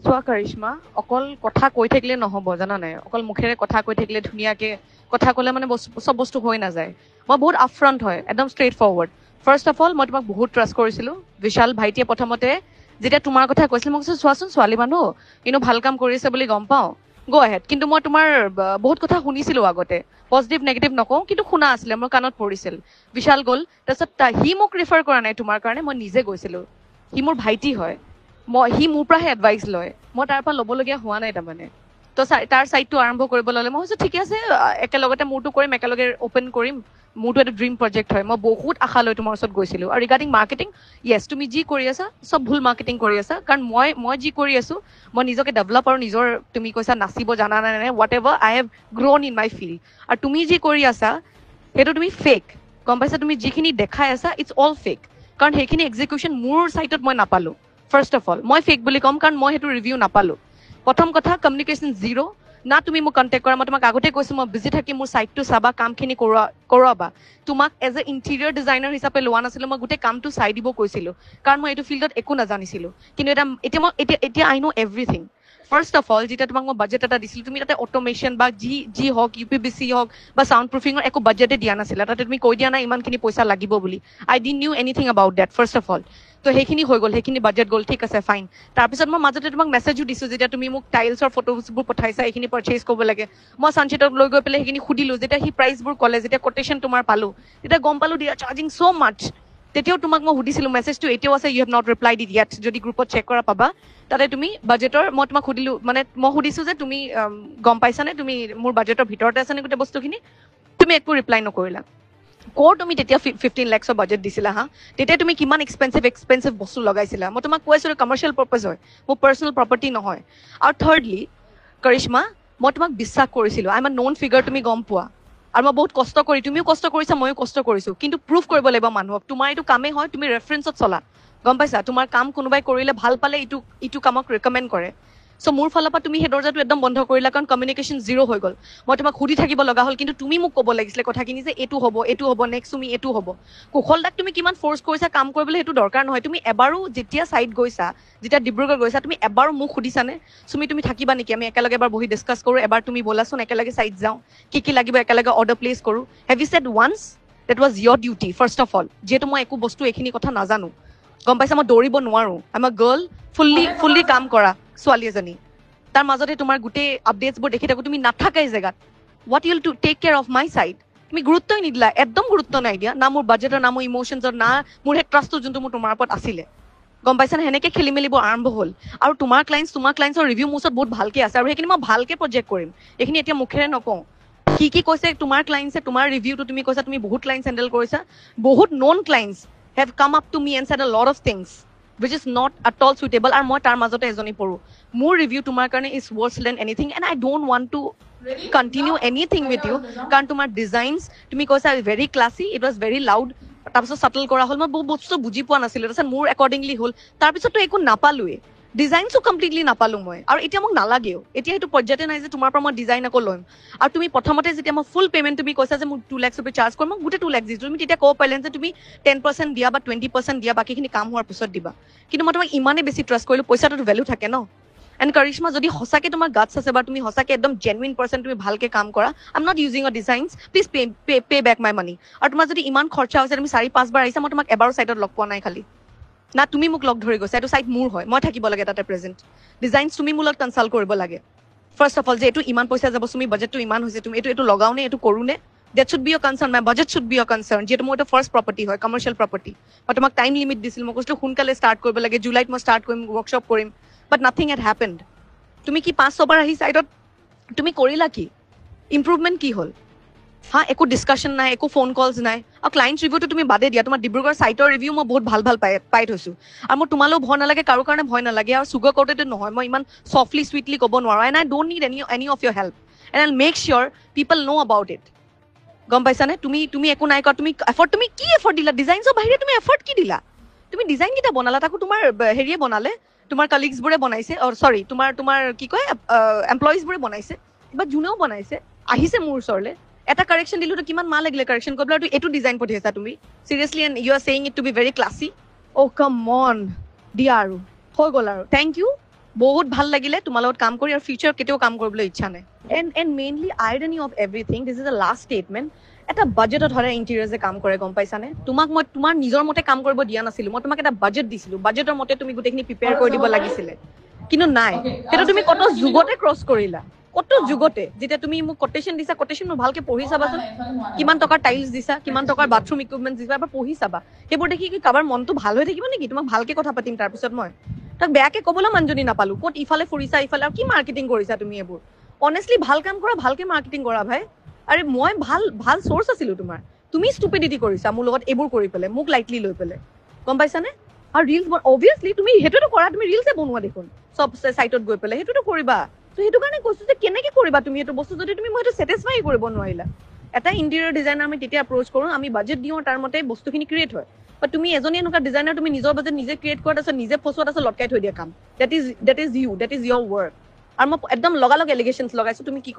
চোৱা কৰিশ্মা, অকল কথা কৈ থাকিলে নহ'ব জানা নাই, অকল মুখেৰে কথা কৈ থাকিলে ধুনীয়াকে কথা ক'লে মানে চব বস্তু হৈ নাযায়। মই বহুত আপফ্ৰণ্ট হয়, একদম straightforward. First of all মই তোমাক বহুত ট্ৰাষ্ট কৰিছিলো। বিশাল ভাইটিয়ে প্ৰথমতে যেতিয়া তোমাৰ কথা কৈছিল মই কৈছো চোৱাচোন ছোৱালী মানুহ ভাল কাম কৰিছে বুলি গম পাওঁ, গ আহেড। কিন্তু মই তোমাৰ বহুত কথা শুনিছিলো আগতে, পজিটিভ নেগেটিভ নকওঁ কিন্তু শুনা আছিলে, মোৰ কাণত পৰিছিল। বিশাল গ'ল, তাৰপিছত সি মোক ৰিফাৰ কৰা নাই তোমাৰ কাৰণে, মই নিজে গৈছিলো। সি মোৰ ভাইটি হয়, সি মোৰ পৰাহে এডভাইচ লয়, মই তাৰ পৰা ল'বলগীয়া হোৱা নাই তাৰমানে। তো তাৰ ছাইডটো আৰম্ভ কৰিব ল'লে, মই ভাবিছো ঠিকে আছে, একেলগতে মোৰটো কৰিম, একেলগে অপেন কৰিম। মোৰটো এটা ড্ৰিম প্ৰজেক্ট হয়, মই বহুত আশা লৈ তোমাৰ ওচৰত গৈছিলো। আৰু ৰিগাৰ্ডিং মাৰ্কেটিং, য়েছ তুমি যি কৰি আছা চব ভুল মাৰ্কেটিং কৰি আছা। কাৰণ মই যি কৰি আছো, মই নিজকে ডেভেলপ আৰু নিজৰ, তুমি কৈছা নাচিব জানা নাই নাই, whatever, I have grown in my field. আৰু তুমি যি কৰি আছা সেইটো তুমি ফেক, গম পাইছা? তুমি যিখিনি দেখাই আছা ইটছ অল ফেক। কাৰণ সেইখিনি এক্সিকিউশ্যন মোৰ চাইটত মই নাপালো। ফাৰ্ষ্ট অফ অল মই ফেক বুলি ক'ম, কাৰণ মই সেইটো ৰিভিউ নাপালো। প্ৰথম কথা, কমিউনিকেশ্যন জিৰ'। না তুমি মোক কণ্টেক্ট কৰা, মই তোমাক আগতে কৈছো মই বিজি থাকি মোৰ চাইটটো চাবা, কামখিনি কৰোৱাবা। তোমাক এজ এ ইণ্টেৰিয়ৰ ডিজাইনাৰ হিচাপে লোৱা নাছিলো, মই গোটেই কামটো চাই দিব কৈছিলো, কাৰণ মই এইটো ফিল্ডত একো নাজানিছিলো। কিন্তু এতিয়া আই ন' এভৰিথিং। ফাৰ্ষ্ট অফ অল যেতিয়া তোমাক মই বাজেট এটা দিছিলো, তুমি তাতে অট'মেশ্যন বা যি হওক, UPVC হওক বা চাউণ্ড প্ৰুফিঙৰ একো বাজেটে দিয়া নাছিলা। তাতে তুমি কৈ দিয়া নাই ইমানখিনি পইচা লাগিব বুলি। I didn't knew anything about that, first of all. তো সেইখিনি হৈ গ'ল, সেইখিনি বাজেট গ'ল, ঠিক আছে ফাইন। তাৰপিছত মই মাজতে তোমাক মেছেজো দিছো, যেতিয়া তুমি মোক টাইলছৰ ফটোজবোৰ পঠাইছা, এইখিনি পাৰ্চেজ কৰিব লাগে। মই সঞ্চিতক লৈ গৈ পেলাই সেইখিনি সুধিলো, যেতিয়া সি প্ৰাইচবোৰ ক'লে, যেতিয়া কোটেশ্যন তোমাৰ পালো, তেতিয়া গম পালো দে আৰ চাৰ্জিং চ' মাচ। তেতিয়াও তোমাক মই সুধিছিলো, মেছেজটো এতিয়াও আছে, you have not replied it yet, যদি গ্ৰুপত চেক কৰা পাবা। তাতে তুমি বাজেটৰ, মই তোমাক সুধিলো, মানে মই সুধিছো যে তুমি গম পাইছানে, তুমি মোৰ বাজেটৰ ভিতৰতে আছে নে গোটেই বস্তুখিনি? তুমি একো ৰিপ্লাই নকৰিলা। কৰ তুমি তেতিয়া 15 lakhsৰ বাজেট দিছিলা হা? তেতিয়া তুমি কিমান এক্সপেঞ্চিভ বস্তু লগাইছিলা? মই তোমাক কৈছিলো কমাৰ্চিয়েল পাৰ্পাজ হয়, মোৰ পাৰ্চনেল প্ৰপাৰ্টি নহয়। আৰু থাৰ্ডলি কৰিশ্মা, মই তোমাক বিশ্বাস কৰিছিলো, I am a known figure, তুমি গম পোৱা। আৰু মই বহুত কষ্ট কৰি, তুমিও কষ্ট কৰিছা, ময়ো কষ্ট কৰিছো, কিন্তু প্ৰুভ কৰিব লাগিব মানুহক তোমাৰ এইটো কামেই হয়, তুমি ৰেফাৰেঞ্চত চলা, গম পাইছা? তোমাৰ কাম কোনোবাই কৰিলে ভাল পালে ইটো কামক ৰেকমেণ্ড কৰে। চ' মোৰ ফালৰ পৰা তুমি সেই দৰ্জাটো একদম বন্ধ কৰিলা, কাৰণ কমিউনিকেশ্যন জিৰ' হৈ গ'ল। মই তোমাক সুধি থাকিব লগা হ'ল, কিন্তু তুমি মোক ক'ব লাগিছিলে কথাখিনি যে এইটো হ'ব, নেক্সট তুমি এইটো হ'ব। কুশল দাক তুমি কিমান ফ'ৰ্চ কৰিছা কাম কৰিবলৈ, সেইটো দৰকাৰ নহয়। তুমি এবাৰো যেতিয়া চাইট গৈছা, যেতিয়া ডিব্ৰুগড় গৈছা, তুমি এবাৰো মোক সুধিছানে তুমি থাকিবা নেকি, আমি একেলগে এবাৰ বহি ডিছকাছ কৰো, এবাৰ তুমি ব'লাচোন একেলগে চাইট যাওঁ, কি লাগিব একেলগে অৰ্ডাৰ প্লেচ কৰো? Have you said once? That was your duty first of all. যিহেতু মই একো বস্তু এইখিনি কথা নাজানো, গম পাইছা? মই দৌৰিব নোৱাৰো, I am a girl, fully কাম কৰা ছোৱালী এজনী। তাৰ মাজতে তোমাৰ গোটেই আপডেটছবোৰ দেখি থাকো, তুমি নাথাকাই জেগাত। What you'll to take care of my site? তুমি গুৰুত্বই নিদিলা, একদম গুৰুত্ব নাই দিয়া, না মোৰ বাজেটৰ, না মোৰ ইমোশ্যনছৰ, না মোৰ সেই ট্ৰাষ্টটো যোনটো মোৰ তোমাৰ ওপৰত আছিলে। গম পাইছানে? সেনেকে খেলি মেলিবোৰ আৰম্ভ হ'ল। আৰু তোমাৰ ক্লাইণ্টছৰ ৰিভিউ মোৰ ওচৰত বহুত ভালকে আছে, আৰু সেইখিনি মই ভালকে প্ৰজেক্ট কৰিম। এইখিনি এতিয়া মুখেৰে নকওঁ। কি কৈছে তোমাৰ ক্লাইণ্টছে, তোমাৰ ৰিভিউটো তুমি কৈছা তুমি বহুত ক্লাইণ্টছ হেণ্ডেল কৰিছা, বহুত none clients have come up to me and said a lot of things which is not at all suitable, আৰু মই তাৰ মাজতে এজনী পঢ়ো। মোৰ ৰিভিউ তোমাৰ কাৰণে is worse than anything, and I don't want to continue anything with you, কাৰণ তোমাৰ ডিজাইনছ তুমি কৈছা very classy, it was very loud, তাৰপিছত চাটল কৰা হ'ল, মই বহুত বস্তু বুজি পোৱা নাছিলো, তাৰপিছত মোৰ একৰ্ডিংলি হ'ল, তাৰপিছততো একো নাপালোৱে, ডিজাইনছো কমপ্লিটলি নাপালো মই, আৰু এতিয়া মোক নালাগেও। এতিয়া সেইটো পৰ্যায়তে নাই যে তোমাৰ পৰা মই ডিজাইন আকৌ ল'ম। আৰু তুমি প্ৰথমতে যেতিয়া মই ফুল পেমেণ্ট তুমি কৈছা যে মোক 2 lakhs रुपये চাৰ্জ কৰিম, মই গোটেই 2 lakhs দিছো। তুমি তেতিয়া ক'ব পাৰিলেন যে তুমি 10% দিয়া বা 20% দিয়া, বাকীখিনি কাম হোৱাৰ পিছত দিবা। কিন্তু মই তোমাক ইমানেই বেছি ট্ৰাষ্ট কৰিলো, পইচাটোতো ভেলু থাকে ন। এণ্ড কৰিশ্মা, যদি সঁচাকে তোমাৰ গাটছ আছে বা তুমি সঁচাকে একদম জেনুইন পাৰ্চন, তুমি ভালকে কাম কৰা, I am not using your designs, please pay back my money. আৰু তোমাৰ যদি ইমান খৰচা হৈছে, তুমি 4-5 বাৰ আহিছা, মই তোমাক এবাৰো চাইটত লগ পোৱা নাই খালি। না তুমি মোক লগ ধৰি গৈছা, এইটো চাইট মোৰ হয়, মই থাকিব লাগে তাতে প্ৰেজেণ্ট। ডিজাইনছ তুমি মোৰ লগত কনচাল্ট কৰিব লাগে ফাৰ্ষ্ট অফ অল, যে এইটো ইমান পইচা যাব, তুমি বাজেটটো ইমান হৈছে, তুমি এইটো লগাও নে, এইটো কৰো নে? That should be your concern, my budget should be your concern, যিহেতু মোৰ এটা ফাৰ্ষ্ট প্ৰপাৰ্টি হয়, কমাৰ্চিয়েল প্ৰপাৰ্টি। মই তোমাক টাইম লিমিট দিছিলোঁ, মই কৈছিলোঁ সোনকালে ষ্টাৰ্ট কৰিব লাগে, জুলাইত মই ষ্টাৰ্ট কৰিম, ৱৰ্কশ্বপ কৰিম, বাট নাথিং হেড হেপেণ্ড। তুমি কি 5-6 বাৰ আহি চাইডত তুমি কৰিলা কি? ইম্প্ৰুভমেণ্ট কি হ'ল? হা, একো ডিছকাশ্যন নাই, একো ফোন কলছ নাই। আৰু ক্লাইণ্ট ৰিভিউটো তুমি বাদে দিয়া, তোমাৰ ডিব্ৰুগড় চাইটৰ ৰিভিউ মই বহুত ভাল পাই থৈছোঁ। আৰু মোৰ তোমালৈও ভয় নালাগে, কাৰো কাৰণে ভয় নালাগে, আৰু চুগাৰ কোটেড নহয়, মই ইমান চফ্টলি চুইটলি ক'ব নোৱাৰোঁ, and I don't need any of your help, and I make sure people know' about it. গম পাইছানে? তুমি একো নাই কৰা, তুমি কি এফৰ্ট দিলা? ডিজাইনছৰ বাহিৰে তুমি এফৰ্ট কি দিলা? তুমি ডিজাইন কেইটা বনালা, তাকো তোমাৰ হেৰিয়ে বনালে, তোমাৰ কালিগছবোৰে বনাইছে, চৰি তোমাৰ কি কয় এমপ্লয়িজবোৰে বনাইছে, বা যোনেও বনাইছে আহিছে মোৰ ওচৰলৈ, এটা কাৰেকশ্যন দিলোঁ, কিমান মাহ লাগিলে কাৰেকশ্যন কৰিবলৈ, আৰু এইটো ডিজাইন পঠিয়াইছা তুমি seriously, and you are saying it to be very classy. Oh' come on, দিয়া আৰু হৈ গ'ল আৰু, থেংক ইউ। বহুত ভাল লাগিলে তোমাৰ লগত কাম কৰি, আৰু ফিউচাৰ কেতিয়াও কাম কৰিবলৈ ইচ্ছা নাই। And mainly irony of everything, this is the last statement, এটা বাজেটত ধৰা ইণ্টেৰিয়াৰ্ছে কাম কৰে, গম পাইছানে? তোমাক মই তোমাৰ নিজৰ মতে কাম কৰিব দিয়া নাছিলো, মই তোমাক এটা বাজেট দিছিলো, বাজেটৰ মতে তুমি গোটেইখিনি প্ৰিপেয়াৰ কৰি দিব লাগিছিলে, কিন্তু নাই। সেইটো তুমি কত যুগতে ক্ৰছ কৰিলা, কত যুগতে। যেতিয়া তুমি মোক কোটেশ্যন দিছা, কোটেশ্যন মই ভালকে পঢ়ি চাবাচোন, কিমান টকাৰ টাইলছ দিছা, কিমান টকাৰ বাথৰুম ইকুইপমেণ্ট দিছা, এবাৰ পঢ়ি চাবা। সেইবোৰ দেখি কি কাৰোবাৰ মনটো ভাল হৈ থাকিব নেকি? তোমাক ভালকে কথা পাতিম তাৰপিছত মই তাক বেয়াকে ক'বলৈ মানুহজনী নাপালো। ক'ত ইফালে ফুৰিছা, ইফালে, আৰু কি মাৰ্কেটিং কৰিছা তুমি এইবোৰ? অনেষ্টলি ভাল কাম কৰা, ভালকে মাৰ্কেটিং কৰা ভাই। আৰে মই ভাল ভাল চ'ৰ্চ আছিলো তোমাৰ, তুমি ষ্টুপিডিটি কৰিছা মোৰ লগত এইবোৰ কৰি পেলাই, মোক লাইটলি লৈ পেলাই, গম পাইছানে? আৰু ৰিলছ অবভিয়াছলি তুমি সেইটোতো কৰা, তুমি ৰিলছে বনোৱা দেখোন চব চাইটত গৈ পেলাই, সেইটোতো কৰিবা। তো সেইটো কাৰণে কৈছো যে কেনেকে কৰিবা তুমি এইটো বস্তু যদি তুমি মই সেইটো ছেটিছফাই কৰিব নোৱাৰিলা। এটা ইণ্টেৰিয়ৰ ডিজাইনাৰ আমি তেতিয়া এপ্ৰ'চ কৰো, আমি বাজেট দিওঁ, তাৰ মতে বস্তুখিনি ক্ৰিয়েট হয়। বা তুমি এজনী এনেকুৱা ডিজাইনাৰ, তুমি নিজৰ বাজেট নিজে ক্ৰিয়েট কৰা, তাৰপিছত নিজে ফচোৱা, তাৰপিছত লটকাই থৈ দিয়া কাম। That is you, that is your work. আৰু মই একদম লগালগ এলিগেশ্যনছ লগাইছো, তুমি কি